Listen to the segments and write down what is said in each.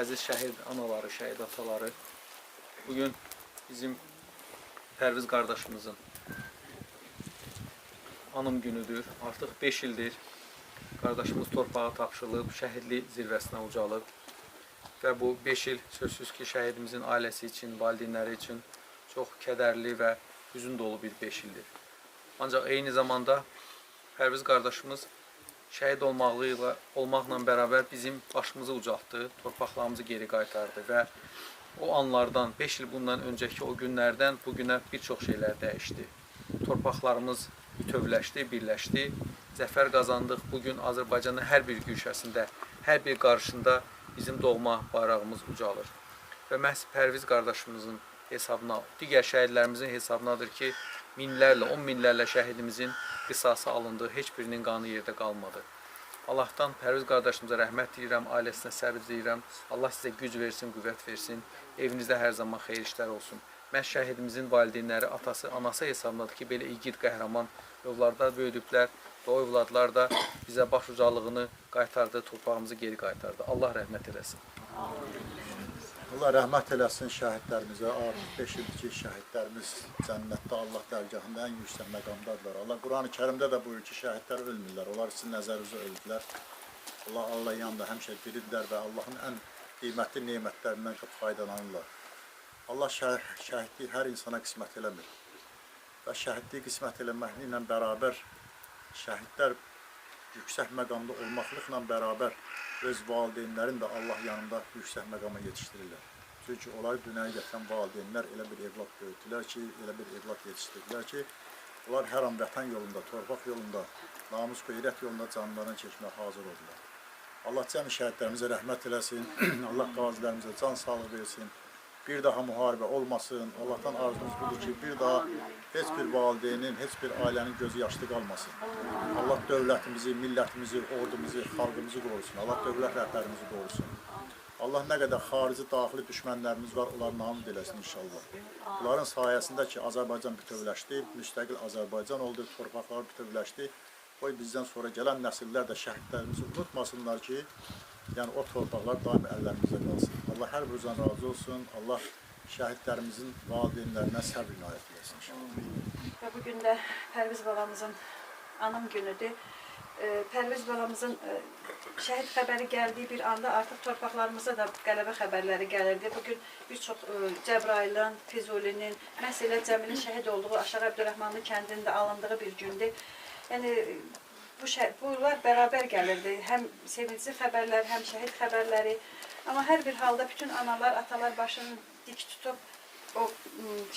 əziz şəhid anaları, şəhid ataları. Bugün bizim Pərviz qardaşımızın anım günüdür. Artıq 5 ildir qardaşımız torpağa tapşırılıb, şəhidlik zirvəsinə ucalıb. Və bu 5 il sözsüz ki, şəhidimizin ailəsi üçün, valideynləri üçün çox kədərli və hüzün dolu bir 5 ildir. Ancaq eyni zamanda Pərviz qardaşımız şəhid olmaqla bərabər bizim başımızı ucaltdı, torpaqlarımızı geri qaytardı və o anlardan, 5 il bundan öncəki o günlərdən bu günə bir çox şeylər dəyişdi. Torpaqlarımız bütövləşdi, birləşdi, zəfər qazandıq. Bugün Azərbaycanın hər bir güşəsində, hər bir qarşında bizim doğma bayrağımız ucalır. Və məhz Pərviz qardaşımızın hesabına, digər şəhidlərimizin hesabınadır ki, minlərlə, 10 minlərlə şəhidimizin qisası alındı, heç birinin qanı yerdə qalmadı. Allahdan Pərviz qardaşımıza rəhmət deyirəm, ailəsinə səbr deyirəm. Allah sizə güc versin, qüvvət versin, evinizdə hər zaman xeyir işlər olsun. Məhz şəhidimizin valideynləri, atası, anası hesabındadır ki, belə igid, qəhrəman övladlar böyüdüblər və o övladlar da bizə baş ucalığını qaytardı, torpağımızı geri qaytardı. Allah rəhmət eləsin. Allah rəhmət eləsin şəhidlərimizə. Artıq 5 ildir ki, şəhidlərimiz cənnətdə Allah dərgahında ən yüksək məqamdadılar. Allah Quran-ı Kərimdə də buyurur ki, şəhidlər ölmürlər. Onlar sizin nəzərinizə öldülər. Allah yanında həmişə diridirlər və Allahın ən qiymətli nemətlərindən faydalanırlar. Allah şəhidliyi hər insana qismət eləmir. Və şəhidliyi qismət eləməklə bərabər şəhidlər yüksək məqamda olmaqlıqla bərabər öz valideynlərin də Allah yanında yüksək məqama yetişdirirlər. Çünki onları dünyaya gətirən valideynlər elə bir evlad böyütdülər ki, elə bir evlad yetişdirdilər ki, onlar hər an vətən yolunda, torpaq yolunda, namus qeyrət yolunda canlarını çəkməyə hazır oldular. Allah cəmi şəhidlərimizə rəhmət eləsin, Allah qazilərimizə can sağlığı versin. Bir daha müharibə olmasın. Allah'tan arzumuz budur ki, bir daha heç bir valideynin, heç bir ailənin gözü yaşlı qalmasın. Allah dövlətimizi, millətimizi, ordumuzu, xalqımızı qorusun. Allah dövlət rəhbərimizi qorusun. Allah nə qədər xarici, daxili düşmənlərimiz var, onların namı eləsin inşallah. Bunların sayəsində ki, Azərbaycan bütövləşdi, müstəqil Azərbaycan oldu, torpaqlar bütövləşdi. Qoy bizdən sonra gələn nəsillər də şəhidlərimizi unutmasınlar ki, yəni o torpaqlar daim əllərimizdə qalsın. Allah hər birimizdən razı olsun. Allah şəhidlərimizin valideynlərinə səbr inayət eləsin. Və bugün də Pərviz balamızın anım günüdür. Pərviz balamızın şəhid xəbəri gəldiyi bir anda artıq torpaqlarımıza da qələbə xəbərləri gəlirdi. Bugün bir çox Cəbrailin, Füzulinin, məhz elə Cəmilin şəhid olduğu Aşağı Əbdürrəhmanlı kəndində alındığı bir gündür. Yəni bunlar bərabər gəlirdi. Həm sevinçli xəbərlər, həm şəhid xəbərləri. Amma hər bir halda bütün analar, atalar başını dik tutub o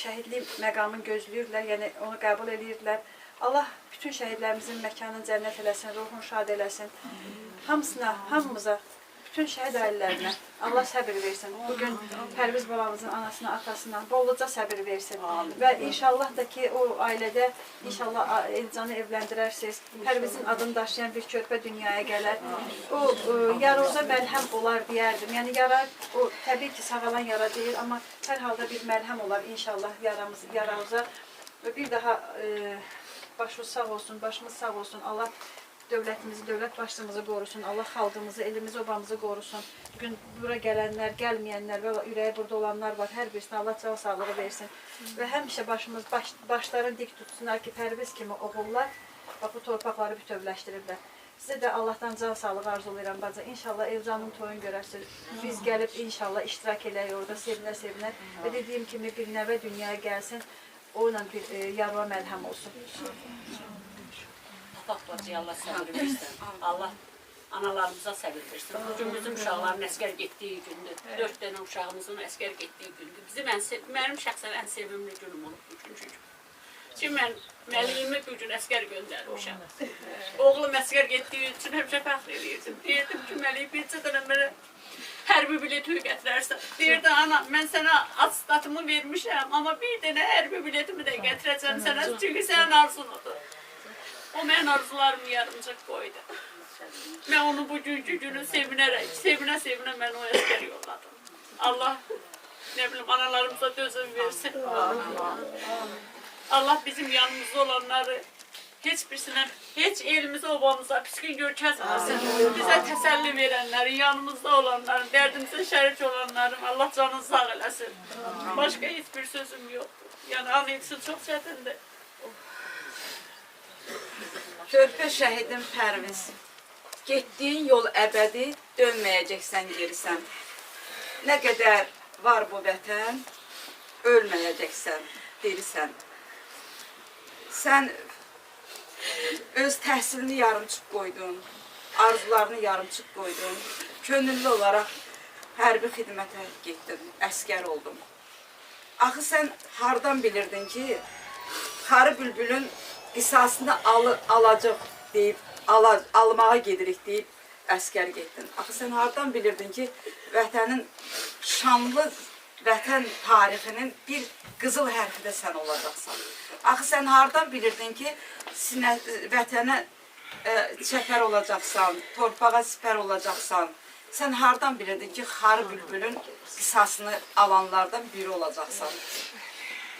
şəhidlik məqamını gözləyirlər, yəni onu qəbul edirdilər. Allah bütün şəhidlərimizin məkanını cənnət eləsin, ruhunu şad eləsin. Hamısına, hamımıza, bütün şəhid ailələrinə Allah səbir versin. Bugün Pərviz balamızın anasına, atasına bolluca səbir versin. Və inşallah da ki, o ailədə inşallah Elcanı evləndirərsiniz. Pərvizin adını daşıyan bir körpə dünyaya gələr. O yaroza məlhəm olar deyərdim. Yəni yara, o təbii ki, sağalan yara deyil, amma hər halda bir məlhəm olar inşallah yaramıza. Və bir daha başımız sağ olsun, başımız sağ olsun. Allah dövlətimizi, dövlət başçımızı qorusun. Allah xalqımızı, elimizi, obamızı qorusun. Bugün bura gələnlər, gəlməyənlər və ürəyi burada olanlar var. Hər birisine Allah can sağlığı versin. Və həmişə başlarını dik tutsunlar ki, Pərviz kimi oğullar bu torpaqları bütövləşdiriblər. Sizə də Allahdan can sağlığı arzulayıram bacı. İnşallah Elcanın toyunu görərsiniz. Biz gəlib inşallah iştirak eləyək orada, sevinə-sevinə. Və dediyim kimi bir nəvə dünyaya gəlsin, onunla bir yarıma məlhəm olsun. Bacıya Allah səbir versin. Allah analarımıza səbir versin. Bugün bizim uşaqların əskər getdiyi gündür. 4 dənə uşağımızın əskər getdiyi gündür. Mənim şəxsən ən sevimli günüm olub bugünkü gün. Ki mən məliyimi bugün əskər göndərmişəm. Oğlum əskər getdiyi üçün həmişə fəxr edirdim. Deyirdim ki, məliyi bircə dənə mənə hərbi bileti gətirərsən. Deyirdi, ana, mən sənə atstatımı vermişəm, amma bir dənə hərbi biletimi də gətirəcəm sənə, çünki sənin arzun odur. O mənim arzularımı yarımcaq qoydu. Mən onu bugünkü günü sevinərək, sevinə-sevinə mən o əskər yolladım. Allah, nə bilim, analarımıza dözüm versin. Allah bizim yanımızda olanları heç birisindən, heç elimizə, obamıza piskin görkəzməsin. Bizə təsəlli verənlərin, yanımızda olanların, dərdimizə şərik olanların Allah canını sağ eləsin. Başqa heç bir sözüm yoxdur. Yəni, an etsin çox çətindir. Körpə şəhidim Pərviz, getdiyin yol əbədi, dönməyəcəksən gerisən. Nə qədər var bu vətən, ölməyəcəksən, dirisən. Sən öz təhsilini yarımçıq qoydun, arzularını yarımçıq qoydun, könüllü olaraq hərbi xidmətə getdin, əskər oldun. Axı sən hardan bilirdin ki, Xarı Bülbülün qisasını alacaq deyib, almağa gedirik deyib, əskər getdin. Axı sən hardan bilirdin ki, vətənin, şanlı vətən tarixinin bir qızıl hərfi də sən olacaqsan. Axı sən hardan bilirdin ki, vətənə çəpər olacaqsan, torpağa sipər olacaqsan. Sən hardan bilirdin ki, Xarı Bülbülün qisasını alanlardan biri olacaqsan.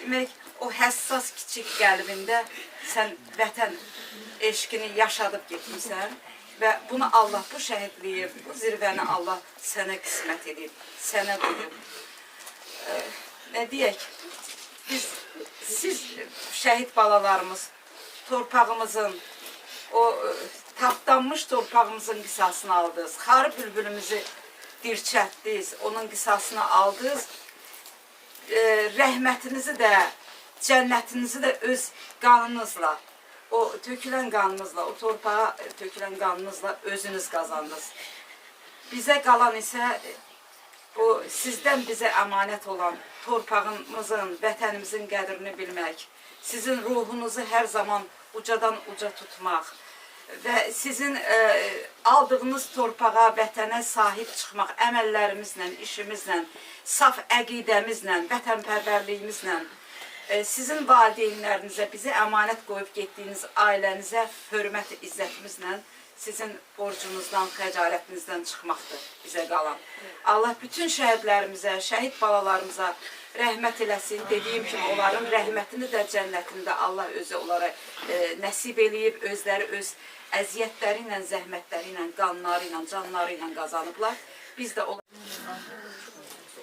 Demək, o həssas kiçik qəlbində sən vətən eşqini yaşadıb getmişsən və bunu Allah bu şəhidliyi, bu zirvəni Allah sənə qismət edib, sənə qoyub. Nə deyək, siz şəhid balalarımız torpağımızın, o tapdanmış torpağımızın qisasını aldınız, Xarı Bülbülümüzü dirçətdiniz, onun qisasını aldınız, rəhmətinizi də, cənnətinizi də öz qanınızla, o tökülən qanınızla, o torpağa tökülən qanınızla özünüz qazandınız. Bizə qalan isə o sizdən bizə əmanət olan torpağımızın, vətənimizin qədrini bilmək, sizin ruhunuzu hər zaman ucadan uca tutmaq və sizin aldığınız torpağa, vətənə sahib çıxmaq əməllərimizlə, işimizlə, saf əqidəmizlə, vətənpərvərliyimizlə, sizin valideynlərinizə, bizə əmanət qoyub getdiyiniz ailənizə hörmət, izzətimizlə sizin borcunuzdan, xəcalətinizdən çıxmaqdır bizə qalan. Allah bütün şəhidlərimizə, şəhid balalarımıza rəhmət eləsin. Dediyim kimi onların rəhmətini də, cənnətini də Allah özü onlara nəsib eləyib, özləri öz əziyyətləri ilə, zəhmətləri ilə, qanları ilə, canları ilə qazanıblar. Biz də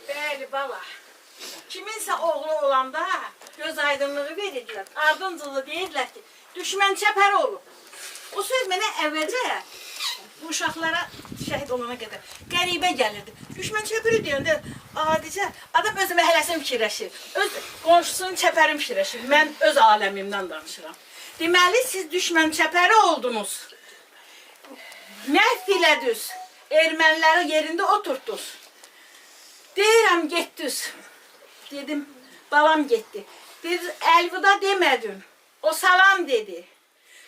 Bəli, bala. Kiminsə oğlu olanda göz aydınlığı verirlər. Ardıncalı deyirlər ki, düşmən çəpər olub. O söz mənə əvvəlcə bu uşaqlara şəhid olana qədər qəribə gəlirdi. Düşmən çəpəri deyəndə adicə adam öz məhəlləsini fikirləşir. Öz qonşusunun çəpərini fikirləşir. Mən öz aləmimdən danışıram. Deməli, siz düşmən çəpəri oldunuz. Məhv elədiniz. Erməniləri yerində oturtdunuz. Deyirəm, getdiniz. Dedim, balam getdi. Dedi, əlvida demədin. O salam dedi.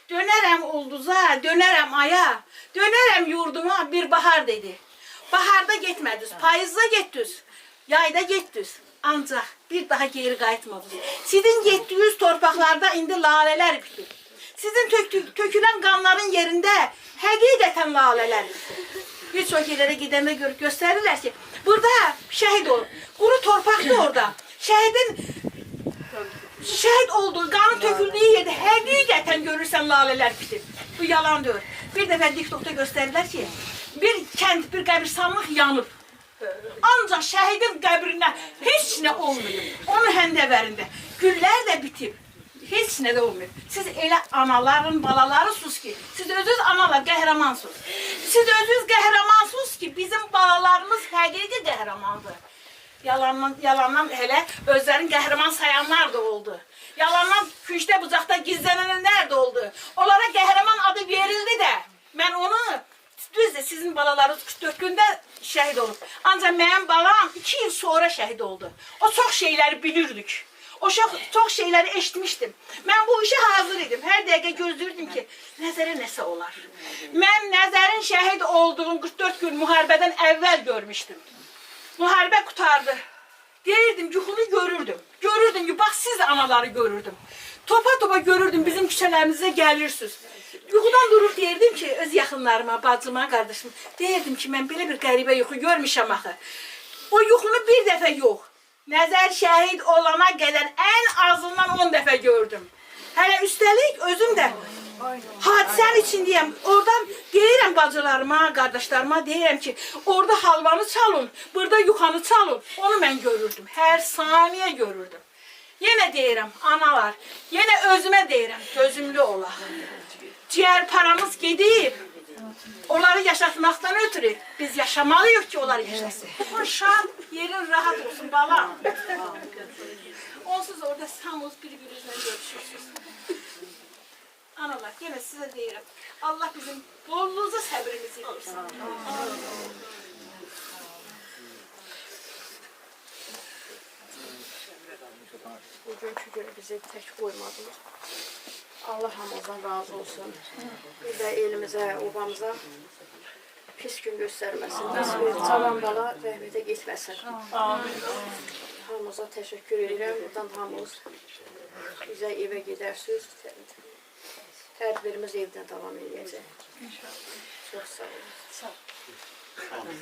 Dönərəm ulduza, dönərəm aya, dönərəm yurduma bir bahar dedi. Baharda getmədiniz, payızda getdiniz, yayda getdiniz. Ancaq bir daha geri qayıtmadınız. Sizin getdiyiniz torpaqlarda indi lalələr bitir. Sizin tökülən qanların yerində həqiqətən lalələr bitir. Bir çox yerlərə gedəndə göstərirlər ki, burada şəhid olur. Quru torpaqdır orada. Şəhid olduğu, qanın töküldüyü yerdə həqiqətən görürsən lalələr bitib. Bu yalan deyil. Bir dəfə TikTokda göstərirlər ki, bir kənd, bir qəbirstanlıq yanıb. Ancaq şəhidin qəbrinə heç nə olmayıb. Onun həndəvərində güllər də bitib. Heç nə də olmayıb. Siz elə anaların balalarısınız ki, siz özünüz analar qəhrəmansınız. Siz özünüz qəhrəmansınız ki, bizim balalarımız həqiqi qəhrəmandır. Yalandan elə özlərin qəhrəman sayanlar da oldu. Yalandan küncdə bucaqda gizlənənlər də oldu. Onlara qəhrəman adı verildi də. Mən onu, düzdür, sizin balalarınız 44 gündə şəhid olub. Ancaq mənim balam 2 il sonra şəhid oldu. O çox şeyləri bilirdik. O çox şeyləri eşitmişdim. Mən bu işə hazır idim. Hər dəqiqə gözləyirdim ki, nəzərə nəsə olar. Mən Nəzərin şəhid olduğum 44 gün müharibədən əvvəl görmüşdüm. Müharibə qutardı. Deyirdim, yuxunu görürdüm. Görürdüm ki, bax siz anaları görürdüm. Topa görürdüm, bizim küçələrimizə gəlirsiniz. Yuxudan durub deyirdim ki, öz yaxınlarıma, bacıma, qardaşıma, deyirdim ki, mən belə bir qəribə yuxu görmüşəm axı. O yuxunu bir dəfə yox, Nəzər şəhid olana qədər ən azından 10 dəfə gördüm. Hələ üstəlik özüm də Hadisənin içindəyəm. Oradan deyirəm bacılarıma, qardaşlarıma deyirəm ki, orada halvanı çalın, burada yuxanı çalın. Onu mən görürdüm. Hər saniyə görürdüm. Yenə deyirəm, analar, yenə özümə deyirəm, gözümlü olaq. Ciyər paramız gedib, onları yaşatmaqdan ötürü biz yaşamalıyıq ki, onlar yaşasın. O şad, yerin rahat olsun, balam. Onsuz orada samuz bir-birinizlə görüşürsünüz. Analar, yenə sizə deyirəm, Allah bizim bolluğunuza səbrimizi versin. Bugünkü günü bizi tək qoymadınız. Allah hamımızdan razı olsun. Bir də elimizə, obamıza pis gün göstərməsin. Pis bir cavan bala rəhmətə getməsin. Hamımıza təşəkkür edirəm. Buradan hamımız bizə evə gedərsiniz. Tədbirimiz evdən davam edəcək. Çox sağ olun. Sağ olun.